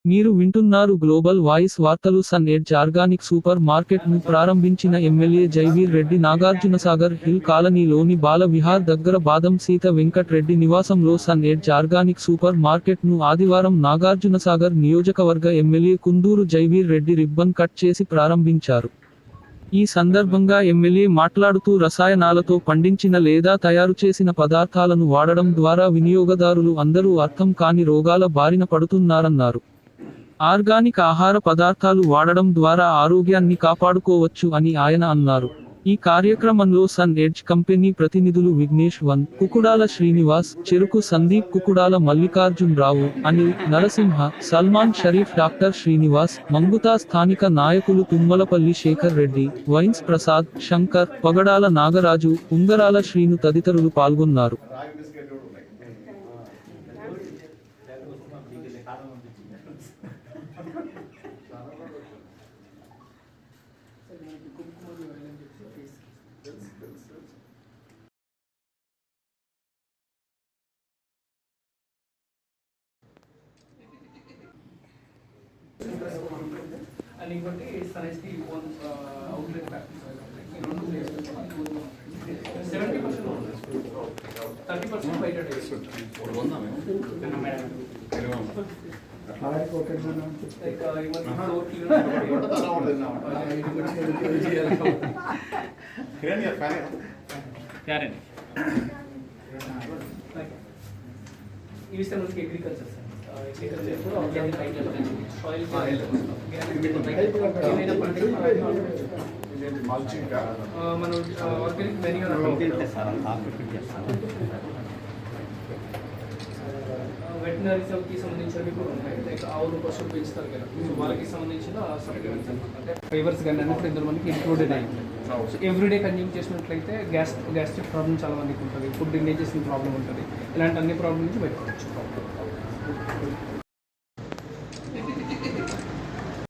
మీరు వింటున్నారు global voice వార్తలు. Sun edge organic supermarket ను ప్రారంభించిన ఎమ్మెల్యే జైవీర్ రెడ్డి నాగార్జునసాగర్ హిల్ కాలనీలోని బాల విహార్ దగ్గర బాదం సీత వెంకట్ రెడ్డి నివాసంలో sun edge organic supermarket ను ఆదివారం నాగార్జునసాగర్ నియోజకవర్గ MLA Kunduru Jaiveer Reddy ribbon cut చేసి ప్రారంభించారు. ఈ సందర్భంగా ఎమ్మెల్యే మాట్లాడుతూ రసాయనాలతో పండించిన లేదా తయారు చేసిన పదార్థాలను వాడడం ద్వారా వినియోగదారులు అందరూ అర్థం కాని రోగాల బారిన పడుతున్నారన్నారు. ఆర్గానిక్ ఆహార పదార్థాలు వాడడం ద్వారా ఆరోగ్యాన్ని కాపాడుకోవచ్చు అని ఆయన అన్నారు. ఈ కార్యక్రమంలో సన్ ఎడ్జ్ కంపెనీ ప్రతినిధులు విఘ్నేష్ వన్, కుకుడాల శ్రీనివాస్, చెరుకు సందీప్, కుకుడాల మల్లికార్జున్ రావు, అనిల్, నరసింహ, సల్మాన్ షరీఫ్, డాక్టర్ శ్రీనివాస్, మంగుతా, స్థానిక నాయకులు తుమ్మలపల్లి శేఖర్ రెడ్డి, వైన్స్ ప్రసాద్, శంకర్, పగడాల నాగరాజు, ఉంగరాల శ్రీను తదితరులు పాల్గొన్నారు. and ఇంకోటి సైన్స్కి ఓన్ అవుట్లెట్ ఫ్యాక్టరీస్ ఈ రెండు ప్లేసెస్ 70% 30% బయట ఇవి మనకి అగ్రికల్చర్ మనం ఆర్గానిక్ మెన్యూ వెటనరీకి సంబంధించినవి కూడా ఉంటాయి. లైక్ ఆవులు పశువులు పెంచుతారు కదా, సో వాళ్ళకి సంబంధించిన సప్లిమెంట్స్ అంటే ఫైబర్స్ కానీ అన్నీ కూడా ఇందులో మనకి ఇంక్లూడెడ్ అయ్యి సో ఎవ్రీడే కన్జ్యూమ్ చేసినట్లయితే గ్యాస్ట్రిక్ ప్రాబ్లమ్ చాలా మందికి ఉంటుంది, ఫుడ్ ఇండైజెషన్ ప్రాబ్లం ఉంటుంది. ఇలాంటి అన్ని ప్రాబ్లమ్ నుంచి బయటపడవచ్చు.